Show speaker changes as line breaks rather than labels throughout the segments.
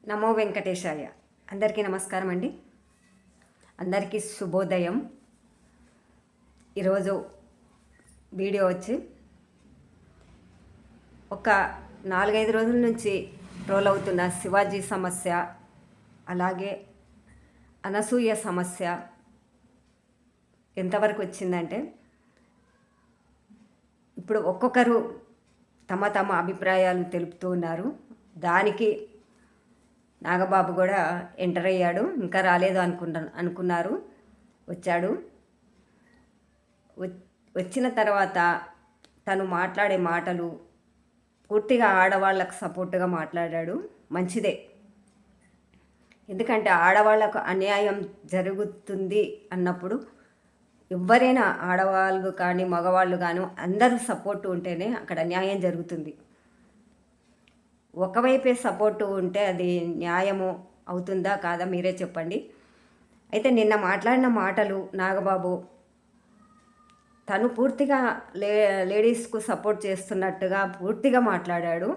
నమో వెంకటేశాయ. అందరికీ నమస్కారం అండి. అందరికీ శుభోదయం. ఈరోజు వీడియో వచ్చి ఒక 4-5 రోజుల నుంచి ట్రోల్ అవుతున్న శివాజీ సమస్య, అలాగే అనసూయ సమస్య ఎంతవరకు వచ్చిందంటే, ఇప్పుడు ఒక్కొక్కరు తమ తమ అభిప్రాయాలు తెలుపుతూ ఉన్నారు. దానికి నాగబాబు కూడా ఎంటర్ అయ్యాడు. ఇంకా రాలేదు అనుకున్నారు. వచ్చాడు. వచ్చిన తర్వాత తను మాట్లాడే మాటలు పూర్తిగా ఆడవాళ్ళకు సపోర్ట్గా మాట్లాడాడు. మంచిదే. ఎందుకంటే ఆడవాళ్ళకు అన్యాయం జరుగుతుంది అన్నప్పుడు ఎవరైనా ఆడవాళ్ళు కానీ మగవాళ్ళు కానీ అందరూ సపోర్టు ఉంటేనే అక్కడ న్యాయం జరుగుతుంది. ఒకవైపే సపోర్టు ఉంటే అది న్యాయము అవుతుందా కాదా మీరే చెప్పండి. అయితే నిన్న మాట్లాడిన మాటలు నాగబాబు తను పూర్తిగా లేడీస్కు సపోర్ట్ చేస్తున్నట్టుగా పూర్తిగా మాట్లాడాడు.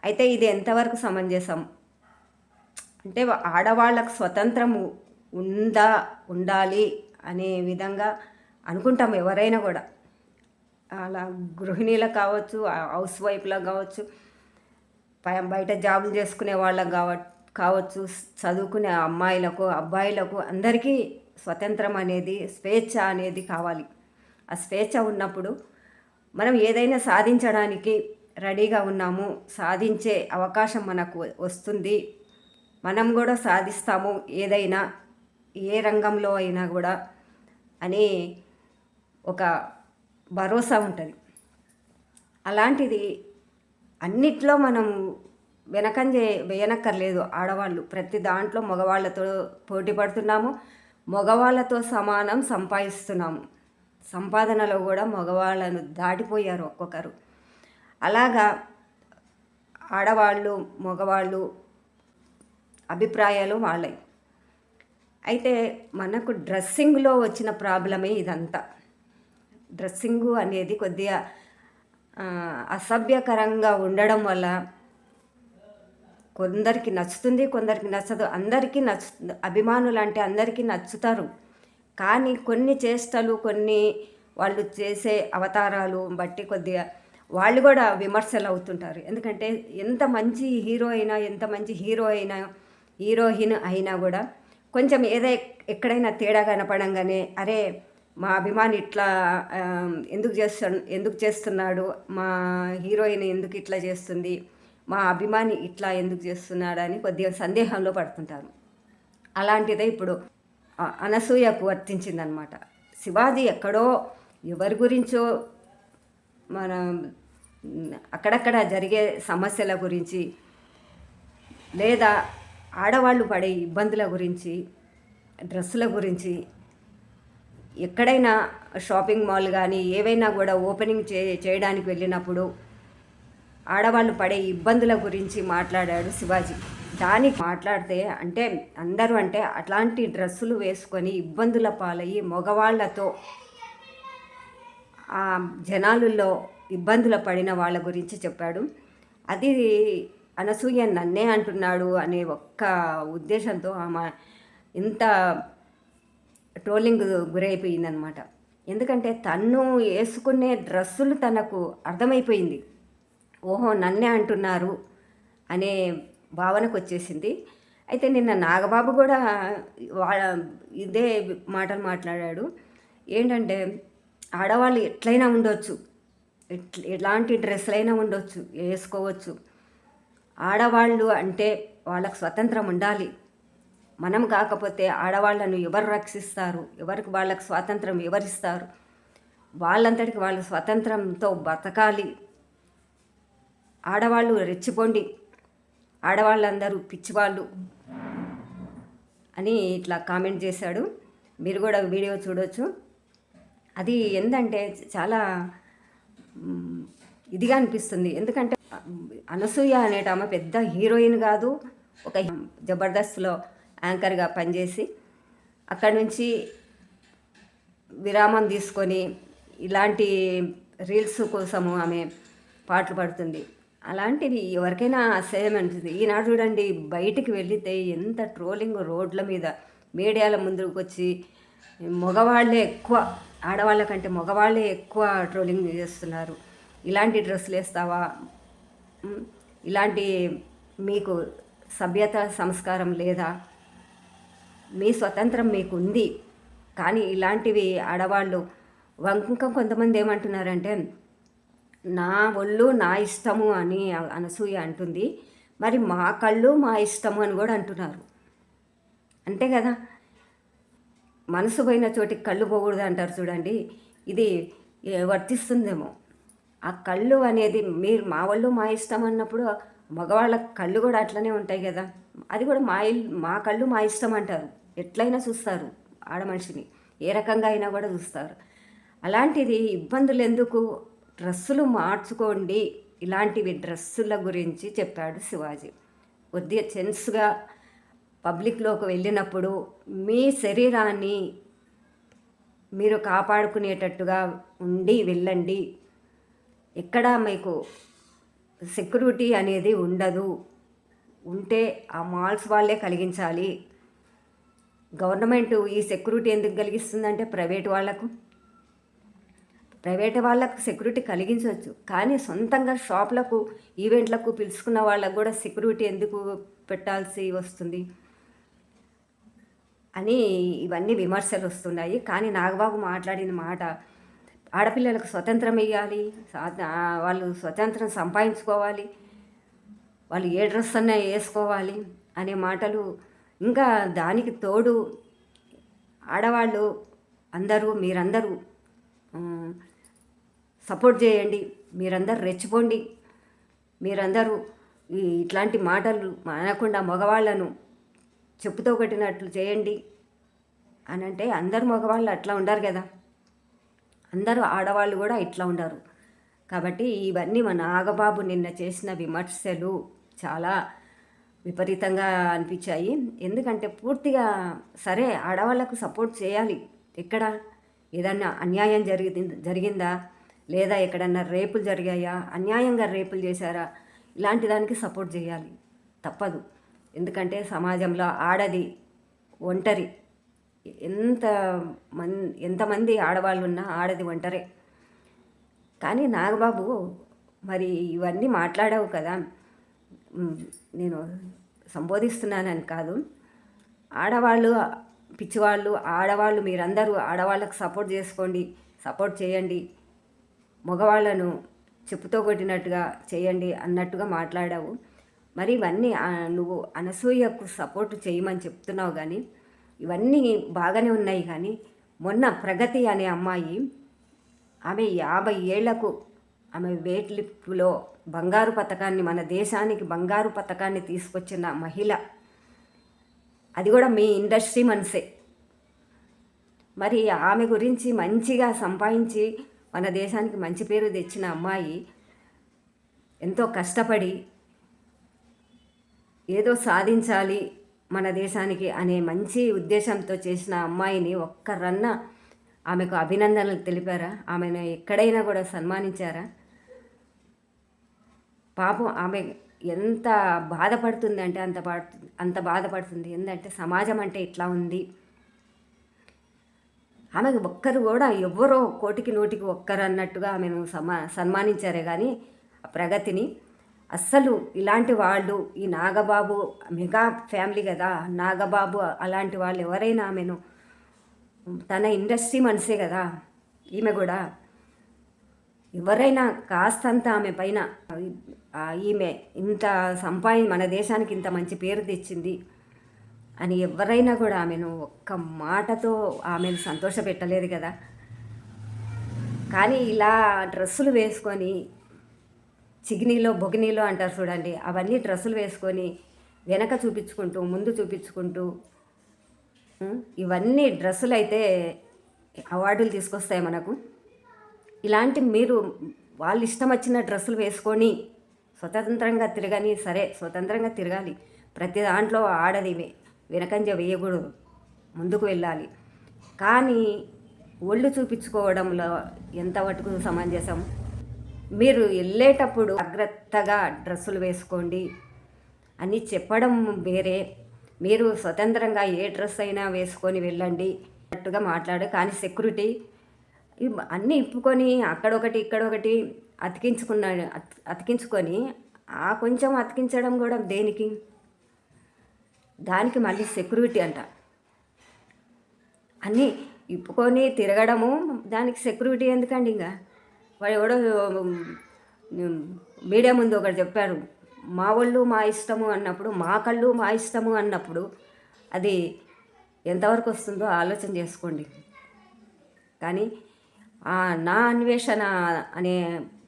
అయితే ఇది ఎంతవరకు సమంజసం అంటే, ఆడవాళ్ళకు స్వతంత్రం ఉండాలి అనే విధంగా అనుకుంటాం ఎవరైనా కూడా. అలా గృహిణీలకు కావచ్చు, హౌస్ వైఫ్లకు కావచ్చు, బయట జాబులు చేసుకునే వాళ్ళకు కావచ్చు, చదువుకునే అమ్మాయిలకు అబ్బాయిలకు అందరికీ స్వతంత్రం అనేది, స్వేచ్ఛ అనేది కావాలి. ఆ స్వేచ్ఛ ఉన్నప్పుడు మనం ఏదైనా సాధించడానికి రెడీగా ఉన్నాము, సాధించే అవకాశం మనకు వస్తుంది, మనం కూడా సాధిస్తాము ఏదైనా, ఏ రంగంలో అయినా కూడా అని ఒక భరోసా ఉంటుంది. అలాంటిది అన్నిట్లో మనం వెనక్కర్లేదు. ఆడవాళ్ళు ప్రతి దాంట్లో మగవాళ్ళతో పోటీ పడుతున్నాము, మగవాళ్ళతో సమానం సంపాదిస్తున్నాము. సంపాదనలో కూడా మగవాళ్ళను దాటిపోయారు ఒక్కొక్కరు. అలాగా ఆడవాళ్ళు మగవాళ్ళు అభిప్రాయాలు వాళ్ళవి. అయితే మనకు డ్రెస్సింగ్లో వచ్చిన ప్రాబ్లమే ఇదంతా. డ్రెస్సింగు అనేది కొద్దిగా అసభ్యకరంగా ఉండడం వల్ల కొందరికి నచ్చుతుంది, కొందరికి నచ్చదు. అందరికీ నచ్చుతుంది. అభిమానులు అంటే అందరికీ నచ్చుతారు. కానీ కొన్ని చేష్టలు, కొన్ని వాళ్ళు చేసే అవతారాలు బట్టి కొద్దిగా వాళ్ళు కూడా విమర్శలు అవుతుంటారు. ఎందుకంటే ఎంత మంచి హీరో అయినా, ఎంత మంచి హీరోయిన్ అయినా కూడా కొంచెం ఎక్కడైనా తేడా కనపడంగానే, అరే మా అభిమాని ఇట్లా ఎందుకు చేస్తున్నాడు, మా హీరోయిన్ ఎందుకు ఇట్లా చేస్తుంది, మా అభిమాని ఇట్లా ఎందుకు చేస్తున్నాడు అని కొద్దిగా సందేహంలో పడుతుంటారు. అలాంటిదే ఇప్పుడు అనసూయకు వర్తించిందనమాట. శివాజీ ఎక్కడో ఎవరి గురించో మన అక్కడక్కడ జరిగే సమస్యల గురించి, లేదా ఆడవాళ్ళు పడే ఇబ్బందుల గురించి, డ్రెస్సుల గురించి, ఎక్కడైనా షాపింగ్ మాల్ కానీ ఏవైనా కూడా ఓపెనింగ్ చేయడానికి వెళ్ళినప్పుడు ఆడవాళ్ళు పడే ఇబ్బందుల గురించి మాట్లాడాడు శివాజీ. దానికి మాట్లాడితే అంటే అందరూ అంటే అట్లాంటి డ్రెస్సులు వేసుకొని ఇబ్బందుల పాలయ్యి మగవాళ్ళతో ఆ జనాలలో ఇబ్బందుల పడిన వాళ్ళ గురించి చెప్పాడు. అది అనసూయ నన్నే అంటున్నాడు అనే ఒక్క ఉద్దేశంతో ఆమె ఇంత ట్రోలింగ్ గురైపోయిందనమాట. ఎందుకంటే తను వేసుకునే డ్రెస్సులు తనకు అర్థమైపోయింది. ఓహో నన్నే అంటున్నారు అనే భావనకు వచ్చేసింది. అయితే నిన్న నాగబాబు కూడా ఇదే మాటలు మాట్లాడాడు. ఏంటంటే ఆడవాళ్ళు ఎట్లయినా ఉండొచ్చు, ఎలాంటి డ్రెస్సులైనా ఉండొచ్చు, వేసుకోవచ్చు. ఆడవాళ్ళు అంటే వాళ్ళకు స్వతంత్రం ఉండాలి. మనం కాకపోతే ఆడవాళ్ళను ఎవరు రక్షిస్తారు, వాళ్ళకు స్వాతంత్రం ఎవరిస్తారు? వాళ్ళంతటికి వాళ్ళు స్వతంత్రంతో బతకాలి. ఆడవాళ్ళు రెచ్చిపోండి, ఆడవాళ్ళందరూ పిచ్చివాళ్ళు అని ఇట్లా కామెంట్ చేశాడు. మీరు కూడా వీడియో చూడవచ్చు. అది ఏంటంటే చాలా ఇదిగా అనిపిస్తుంది. ఎందుకంటే అనసూయ అనేట ఆమె పెద్ద హీరోయిన్ కాదు, ఒక జబర్దస్త్లో యాంకర్గా పనిచేసి అక్కడి నుంచి విరామం తీసుకొని ఇలాంటి రీల్స్ కోసము ఆమె పాటలు పడుతుంది. అలాంటివి ఎవరికైనా అసహ్యం అనిపిస్తుంది. ఈనాడు చూడండి బయటికి వెళితే ఎంత ట్రోలింగ్ రోడ్ల మీద మీడియాల ముందుకు వచ్చి మగవాళ్ళే ఎక్కువ, ఆడవాళ్ళ కంటే మగవాళ్ళే ఎక్కువ ట్రోలింగ్ చేస్తున్నారు. ఇలాంటి డ్రెస్సులు వేస్తావా, ఇలాంటి మీకు సభ్యత సంస్కారం లేదా, మీ స్వతంత్రం మీకు ఉంది, కానీ ఇలాంటివి ఆడవాళ్ళు ఇంకా కొంతమంది ఏమంటున్నారంటే నా ఒళ్ళు నా ఇష్టము అని అనసూయ అంటుంది, మరి మా కళ్ళు మా ఇష్టము అని కూడా అంటున్నారు. అంతే కదా, మనసు పోయిన చోటికి కళ్ళు పోకూడదు అంటారు చూడండి, ఇది వర్తిస్తుందేమో. ఆ కళ్ళు అనేది మీరు మా వాళ్ళు మా ఇష్టం అన్నప్పుడు మగవాళ్ళ కళ్ళు కూడా అట్లనే ఉంటాయి కదా, అది కూడా మా కళ్ళు మా ఇష్టం అంటారు. ఎట్లయినా చూస్తారు ఆడ మనిషిని, ఏ రకంగా అయినా కూడా చూస్తారు. అలాంటిది ఇబ్బందులు ఎందుకు, డ్రెస్సులు మార్చుకోండి, ఇలాంటివి డ్రెస్సుల గురించి చెప్పాడు శివాజీ. కొద్దిగా సెన్స్గా పబ్లిక్లోకి వెళ్ళినప్పుడు మీ శరీరాన్ని మీరు కాపాడుకునేటట్టుగా ఉండి వెళ్ళండి. ఎక్కడ మీకు సెక్యూరిటీ అనేది ఉండదు, ఉంటే ఆ మాల్స్ వాళ్ళే కలిగించాలి. గవర్నమెంట్ ఈ సెక్యూరిటీ ఎందుకు కలిగిస్తుందంటే ప్రైవేట్ వాళ్ళకు సెక్యూరిటీ కలిగించవచ్చు, కానీ సొంతంగా షాప్లకు ఈవెంట్లకు పిలుచుకున్న వాళ్ళకు కూడా సెక్యూరిటీ ఎందుకు పెట్టాల్సి వస్తుంది అని ఇవన్నీ విమర్శలు వస్తున్నాయి. కానీ నాగబాబు మాట్లాడిన మాట, ఆడపిల్లలకు స్వతంత్రం ఇవ్వాలి, వాళ్ళు స్వతంత్రం సంపాదించుకోవాలి, వాళ్ళు ఏ డ్రెస్ అన్నా వేసుకోవాలి అనే మాటలు. ఇంకా దానికి తోడు ఆడవాళ్ళు మీరందరూ సపోర్ట్ చేయండి, మీరందరూ రెచ్చిపోండి, మీరందరూ ఇట్లాంటి మాటలు అనకుండా మగవాళ్ళను చెప్పుతో కొట్టినట్లు చేయండి అని అంటే, అందరు మగవాళ్ళు అట్లా ఉండరు కదా, అందరూ ఆడవాళ్ళు కూడా ఇట్లా ఉండరు. కాబట్టి ఇవన్నీ మన నాగబాబు నిన్న చేసిన విమర్శలు చాలా విపరీతంగా అనిపించాయి. ఎందుకంటే పూర్తిగా సరే ఆడవాళ్ళకు సపోర్ట్ చేయాలి, ఎక్కడ ఏదన్నా అన్యాయం జరిగిందా, లేదా ఎక్కడన్నా రేపులు జరిగాయా, అన్యాయంగా రేపులు చేశారా, ఇలాంటి దానికి సపోర్ట్ చేయాలి, తప్పదు. ఎందుకంటే సమాజంలో ఆడది ఒంటరి, ఎంతమంది ఆడవాళ్ళు ఉన్నా ఆడది ఒంటరే. కానీ నాగబాబు మరి ఇవన్నీ మాట్లాడావు కదా, నేను సంబోధిస్తున్నానని కాదు, ఆడవాళ్ళు పిచ్చివాళ్ళు, ఆడవాళ్ళు మీరందరూ ఆడవాళ్ళకు సపోర్ట్ చేయండి, మగవాళ్ళను చెప్పుతో కొట్టినట్టుగా చేయండి అన్నట్టుగా మాట్లాడావు. మరి ఇవన్నీ నువ్వు అనసూయకు సపోర్ట్ చేయమని చెప్తున్నావు, కానీ ఇవన్నీ బాగానే ఉన్నాయి. కానీ మొన్న ప్రగతి అనే అమ్మాయి, ఆమె 50 ఏళ్లకు ఆమె వెయిట్ లిఫ్ట్లో బంగారు పతకాన్ని, మన దేశానికి బంగారు పతకాన్ని తీసుకొచ్చిన మహిళ, అది కూడా మీ ఇండస్ట్రీ మనిషే. మరి ఆమె గురించి మంచిగా సంపాదించి మన దేశానికి మంచి పేరు తెచ్చిన అమ్మాయి, ఎంతో కష్టపడి ఏదో సాధించాలి మన దేశానికి అనే మంచి ఉద్దేశంతో చేసిన అమ్మాయిని ఒక్కరన్న ఆమెకు అభినందనలు తెలిపారా? ఆమెను ఎక్కడైనా కూడా సన్మానించారా? పాపం ఆమె ఎంత బాధపడుతుంది అంటే అంత బాధపడుతుంది. ఎందుకంటే సమాజం అంటే ఇట్లా ఉంది. ఆమెకు ఒక్కరు కూడా ఎవరో కోటికి నూటికి ఒక్కరు అన్నట్టుగా ఆమెను సన్మానించారే కానీ ప్రగతిని అస్సలు ఇలాంటి వాళ్ళు, ఈ నాగబాబు మెగా ఫ్యామిలీ కదా, నాగబాబు అలాంటి వాళ్ళు ఎవరైనా ఆమెను, తన ఇండస్ట్రీ మనిషే కదా ఈమె కూడా, ఎవరైనా కాస్తంత ఆమె పైన ఈమె ఇంత మన దేశానికి ఇంత మంచి పేరు తెచ్చింది అని ఎవరైనా కూడా ఆమెను ఒక్క మాటతో ఆమెను సంతోషపెట్టలేదు కదా. కానీ ఇలా డ్రెస్సులు వేసుకొని చిగినీలో బొగినీలో అంటారు చూడండి, అవన్నీ డ్రెస్సులు వేసుకొని వెనక చూపించుకుంటూ ముందు చూపించుకుంటూ, ఇవన్నీ డ్రెస్సులు అయితే అవార్డులు తీసుకొస్తాయి మనకు. ఇలాంటి మీరు వాళ్ళు ఇష్టం వచ్చిన డ్రెస్సులు వేసుకొని స్వతంత్రంగా తిరగని, సరే స్వతంత్రంగా తిరగాలి, ప్రతి దాంట్లో ఆడది వెనకంజ వేయకూడదు, ముందుకు వెళ్ళాలి. కానీ ఒళ్ళు చూపించుకోవడంలో ఎంతవరకు సమంజసం? మీరు వెళ్ళేటప్పుడు జాగ్రత్తగా డ్రెస్సులు వేసుకోండి అని చెప్పడం వేరే, మీరు స్వతంత్రంగా ఏ డ్రెస్ అయినా వేసుకొని వెళ్ళండి అన్నట్టుగా మాట్లాడు. కానీ సెక్యూరిటీ అన్నీ ఇప్పుకొని అక్కడొకటి ఇక్కడొకటి అతికించుకున్నాడు. అతికించుకొని ఆ కొంచెం అతికించడం కూడా దేనికి? దానికి మళ్ళీ సెక్యూరిటీ అంట. అన్నీ ఇప్పుకొని తిరగడము దానికి సెక్యూరిటీ ఎందుకండి? ఇంకా వాడు ఎవడో మీడియా ముందు ఒకటి చెప్పారు, మా వాళ్ళు మా ఇష్టము అన్నప్పుడు, మా కళ్ళు మా ఇష్టము అన్నప్పుడు అది ఎంతవరకు వస్తుందో ఆలోచన చేసుకోండి. కానీ నా అన్వేషణ అనే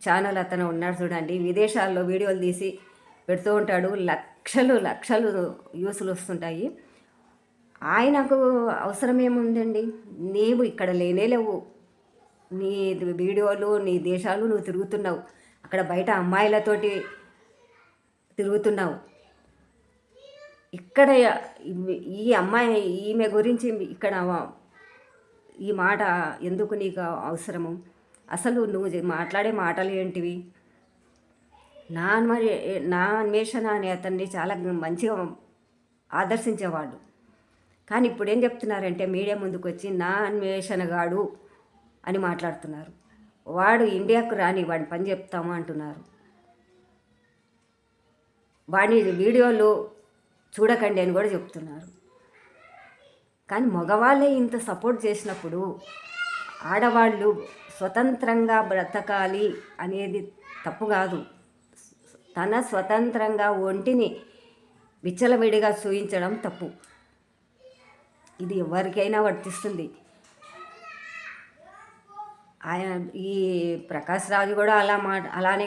ఛానల్ అతను ఉన్నాడు చూడండి, విదేశాల్లో వీడియోలు తీసి పెడుతూ ఉంటాడు, లక్షలు లక్షలు వ్యూస్లు వస్తుంటాయి. ఆయనకు అవసరం ఏముందండి? నీవు ఇక్కడ లేనే లేవు, నీ వీడియోలు నీ దేశాలు నువ్వు తిరుగుతున్నావు, అక్కడ బయట అమ్మాయిలతోటి తిరుగుతున్నావు. ఇక్కడ ఈ అమ్మాయి ఈమె గురించి ఇక్కడ ఈ మాట ఎందుకు నీకు అవసరము? అసలు నువ్వు మాట్లాడే మాటలు ఏంటివి? నా అన్వేషణ అనే అతన్ని చాలా మంచిగా ఆదర్శించేవాళ్ళు. కానీ ఇప్పుడు ఏం చెప్తున్నారంటే మీడియా ముందుకు వచ్చి నా అన్వేషణగాడు అని మాట్లాడుతున్నారు. వాడు ఇండియాకు రాని వాడి పని చెప్తాము అంటున్నారు. వాడి వీడియోలు చూడకండి అని కూడా చెప్తున్నారు. కానీ మగవాళ్ళే ఇంత సపోర్ట్ చేసినప్పుడు ఆడవాళ్ళు స్వతంత్రంగా బ్రతకాలి అనేది తప్పు కాదు. తన స్వతంత్రంగా ఒంటిని విచ్చలవిడిగా చూయించడం తప్పు. ఇది ఎవరికైనా వర్తిస్తుంది. ఆయన ఈ ప్రకాష్ రాజు కూడా అలానే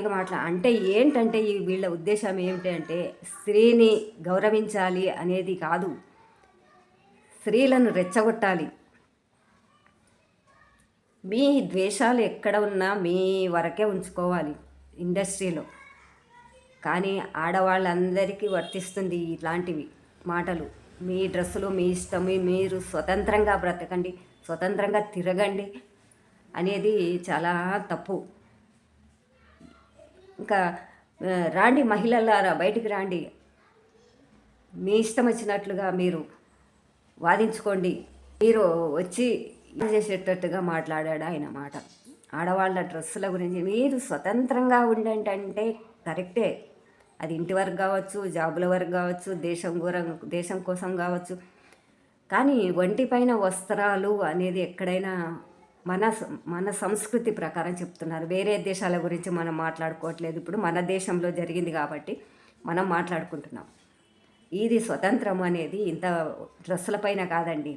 అంటే ఏంటంటే వీళ్ళ ఉద్దేశం ఏమిటంటే స్త్రీని గౌరవించాలి అనేది కాదు, స్త్రీలను రెచ్చగొట్టాలి. మీ ద్వేషాలు ఎక్కడ ఉన్నా మీ వరకే ఉంచుకోవాలి ఇండస్ట్రీలో. కానీ ఆడవాళ్ళందరికీ వర్తిస్తుంది ఇట్లాంటివి మాటలు. మీ డ్రెస్సులు మీ ఇష్టం, మీరు స్వతంత్రంగా బ్రతకండి, స్వతంత్రంగా తిరగండి అనేది చాలా తప్పు. ఇంకా రాండి మహిళలారా, బయటికి రాండి, మీ ఇష్టం వచ్చినట్లుగా మీరు వాదించుకోండి. మీరు వచ్చి చేసేటట్టుగా మాట్లాడాడు ఆయన మాట. ఆడవాళ్ళ డ్రెస్సుల గురించి మీరు స్వతంత్రంగా ఉండండి అంటే కరెక్టే. అది ఇంటి వరకు కావచ్చు, జాబుల వరకు కావచ్చు, దేశం కోసం కావచ్చు. కానీ ఒంటిపైన వస్త్రాలు అనేది ఎక్కడైనా మన సంస్కృతి ప్రకారం చెప్తున్నారు. వేరే దేశాల గురించి మనం మాట్లాడుకోవట్లేదు. ఇప్పుడు మన దేశంలో జరిగింది కాబట్టి మనం మాట్లాడుకుంటున్నాం. ఇది స్వతంత్రం అనేది ఇంత డ్రెస్సుల పైన కాదండి,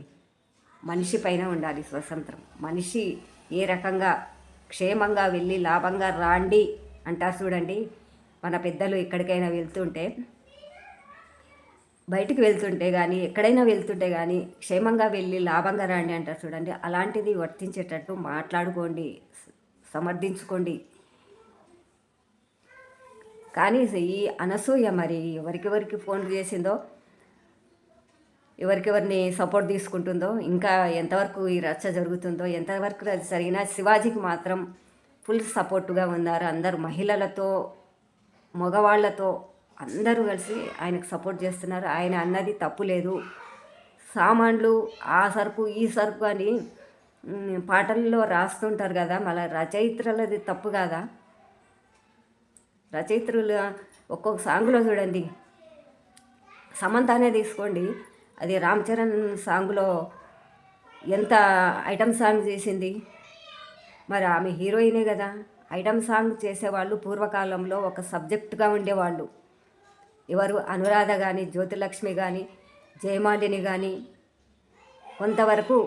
మనిషి పైన ఉండాలి స్వతంత్రం. మనిషి ఏ రకంగా క్షేమంగా వెళ్ళి లాభంగా రాండి అంటారు చూడండి. మన పెద్దలు ఎక్కడికైనా వెళ్తుంటే, బయటికి వెళ్తుంటే కానీ ఎక్కడైనా వెళ్తుంటే కానీ క్షేమంగా వెళ్ళి లాభంగా రాండి అంటారు చూడండి. అలాంటిది వర్తించేటట్టు మాట్లాడుకోండి, సమర్థించుకోండి. కానీ ఈ అనసూయ మరి ఎవరికెవరికి ఫోన్లు చేసిందో, ఎవరికెవరిని సపోర్ట్ తీసుకుంటుందో, ఇంకా ఎంతవరకు ఈ రచ్చ జరుగుతుందో, ఎంతవరకు అది జరిగినా శివాజీకి మాత్రం ఫుల్ సపోర్టుగా ఉన్నారు. అందరూ మహిళలతో మగవాళ్లతో అందరూ కలిసి ఆయనకు సపోర్ట్ చేస్తున్నారు. ఆయన అన్నది తప్పు లేదు. సామాన్లు ఆ సరుకు ఈ సరుకు అని పాటల్లో రాస్తుంటారు కదా, మళ్ళీ రచయిత్రులది తప్పు కాదా? రచయిత్రులు ఒక్కొక్క సాంగ్లో చూడండి, సమంతనే తీసుకోండి, అది రామ్ చరణ్ సాంగ్లో ఎంత ఐటమ్ సాంగ్ చేసింది. మరి ఆమె హీరోయినే కదా. ఐటమ్ సాంగ్ చేసేవాళ్ళు పూర్వకాలంలో ఒక సబ్జెక్టుగా ఉండేవాళ్ళు. ఎవరు? అనురాధ కానీ, జ్యోతిలక్ష్మి కానీ, జయమాలిని కానీ కొంతవరకు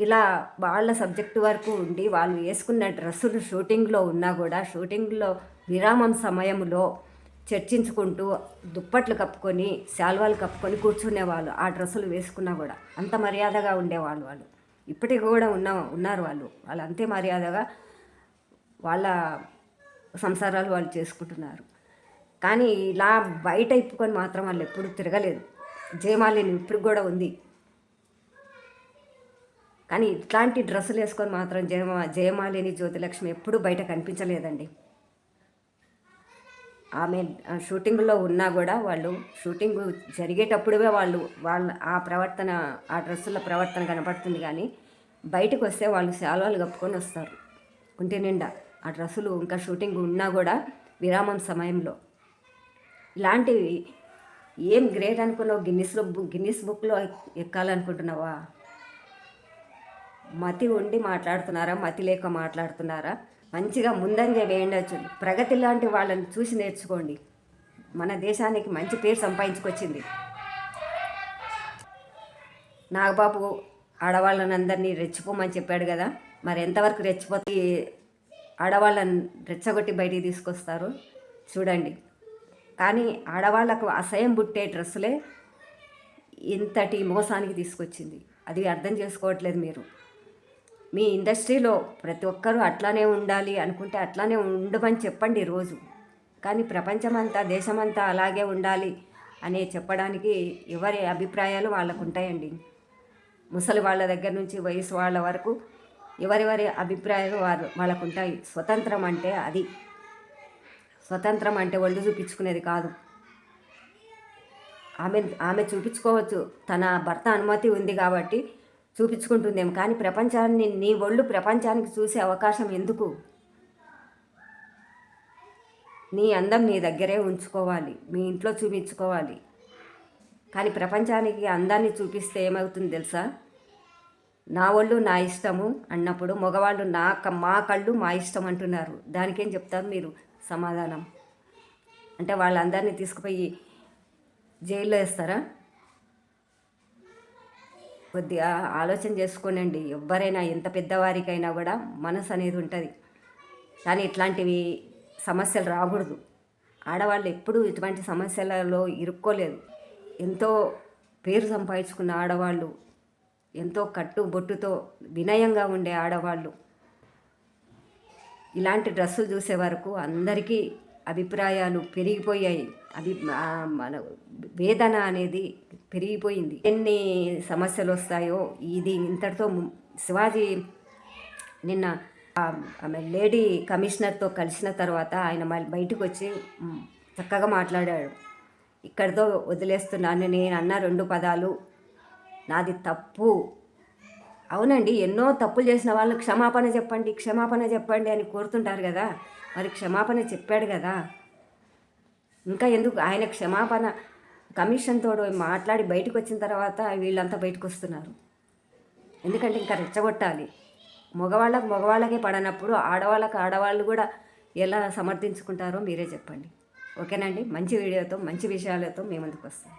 ఇలా వాళ్ళ సబ్జెక్టు వరకు ఉండి వాళ్ళు వేసుకున్న డ్రెస్సులు షూటింగ్లో ఉన్నా కూడా షూటింగ్లో విరామం సమయంలో చర్చించుకుంటూ దుప్పట్లు కప్పుకొని శాల్వాలు కప్పుకొని కూర్చునేవాళ్ళు. ఆ డ్రెస్సులు వేసుకున్నా కూడా అంత మర్యాదగా ఉండేవాళ్ళు. వాళ్ళు ఇప్పటికి కూడా ఉన్నారు. వాళ్ళు అంతే మర్యాదగా వాళ్ళ సంసారాలు వాళ్ళు చేసుకుంటున్నారు. కానీ ఇలా బయట ఇప్పుకొని మాత్రం వాళ్ళు ఎప్పుడు తిరగలేదు. జయమాలిని ఇప్పుడు కూడా ఉంది. కానీ ఇట్లాంటి డ్రెస్సులు వేసుకొని మాత్రం జయమాలిని జ్యోతిలక్ష్మి ఎప్పుడూ బయట కనిపించలేదండి. ఆమె షూటింగ్లో ఉన్నా కూడా వాళ్ళు షూటింగ్ జరిగేటప్పుడే వాళ్ళ ఆ ప్రవర్తన, ఆ డ్రెస్సుల ప్రవర్తన కనపడుతుంది. కానీ బయటకు వస్తే వాళ్ళు శాలువాలు కప్పుకొని వస్తారు ఒంటి నిండా. ఆ డ్రెస్సులు ఇంకా షూటింగ్ ఉన్నా కూడా విరామం సమయంలో. ఇలాంటివి ఏం గ్రేట్ అనుకున్నావు? గిన్నిస్ బుక్లో ఎక్కాలనుకుంటున్నావా? మతి ఉండి మాట్లాడుతున్నారా, మతి లేక మాట్లాడుతున్నారా? మంచిగా ముందంజ వేయండొచ్చు. ప్రగతి లాంటి వాళ్ళని చూసి నేర్చుకోండి. మన దేశానికి మంచి పేరు సంపాదించుకొచ్చింది నాగబాబు. ఆడవాళ్ళని అందరినీ రెచ్చిపోమని చెప్పాడు కదా, మరి ఎంతవరకు రెచ్చిపోతే ఆడవాళ్ళని రెచ్చగొట్టి బయటికి తీసుకొస్తారు చూడండి. కానీ ఆడవాళ్లకు అసహ్యం పుట్టే డ్రెస్సులే ఇంతటి మోసానికి తీసుకొచ్చింది. అది అర్థం చేసుకోవట్లేదు మీరు. మీ ఇండస్ట్రీలో ప్రతి ఒక్కరూ అట్లానే ఉండాలి అనుకుంటే అట్లానే ఉండమని చెప్పండి రోజు. కానీ ప్రపంచమంతా, దేశమంతా అలాగే ఉండాలి అని చెప్పడానికి ఎవరి అభిప్రాయాలు వాళ్ళకు ఉంటాయండి. ముసలి వాళ్ళ దగ్గర నుంచి వయసు వాళ్ళ వరకు ఎవరెవరి అభిప్రాయాలు వాళ్ళకు ఉంటాయి. స్వతంత్రం అంటే అది. స్వతంత్రం అంటే ఒళ్ళు చూపించుకునేది కాదు. ఆమె చూపించుకోవచ్చు, తన భర్త అనుమతి ఉంది కాబట్టి చూపించుకుంటుందేమో. కానీ ప్రపంచాన్ని, నీ ఒళ్ళు ప్రపంచానికి చూసే అవకాశం ఎందుకు? నీ అందం నీ దగ్గరే ఉంచుకోవాలి, మీ ఇంట్లో చూపించుకోవాలి. కానీ ప్రపంచానికి అందాన్ని చూపిస్తే ఏమవుతుంది తెలుసా? నా ఒళ్ళు నా ఇష్టము అన్నప్పుడు మగవాళ్ళు మా కళ్ళు మా ఇష్టం అంటున్నారు. దానికేం చెప్తారు మీరు సమాధానం? అంటే వాళ్ళందరినీ తీసుకుపోయి జైల్లో వేస్తారా? కొద్దిగా ఆలోచన చేసుకోనండి. ఎవరైనా, ఎంత పెద్దవారికైనా కూడా మనసు అనేది ఉంటుంది. కానీ ఇట్లాంటివి సమస్యలు రాకూడదు. ఆడవాళ్ళు ఎప్పుడూ ఇటువంటి సమస్యలలో ఇరుక్కోలేదు. ఎంతో పేరు సంపాదించుకున్న ఆడవాళ్ళు, ఎంతో కట్టు బొట్టుతో వినయంగా ఉండే ఆడవాళ్ళు ఇలాంటి డ్రెస్సులు చూసే వరకు అందరికీ అభిప్రాయాలు పెరిగిపోయాయి. మన వేదన అనేది పెరిగిపోయింది. ఎన్ని సమస్యలు వస్తాయో ఇది ఇంతటితో. శివాజీ నిన్న ఆమె లేడీ కమిషనర్తో కలిసిన తర్వాత ఆయన బయటకు వచ్చి చక్కగా మాట్లాడాడు. ఇక్కడితో వదిలేస్తున్నాను, నేను అన్న 2 పదాలు నాది తప్పు. అవునండి, ఎన్నో తప్పులు చేసిన వాళ్ళు క్షమాపణ చెప్పండి, క్షమాపణ చెప్పండి అని కోరుతుంటారు కదా. మరి క్షమాపణ చెప్పాడు కదా, ఇంకా ఎందుకు? ఆయన క్షమాపణ కమిషన్తో మాట్లాడి బయటకు వచ్చిన తర్వాత వీళ్ళంతా బయటకు వస్తున్నారు. ఎందుకంటే ఇంకా రెచ్చగొట్టాలి. మగవాళ్ళకే పడనప్పుడు ఆడవాళ్ళు కూడా ఎలా సమర్థించుకుంటారో మీరే చెప్పండి. ఓకేనండి, మంచి వీడియోతో మంచి విషయాలతో మీ ముందుకు వస్తాం.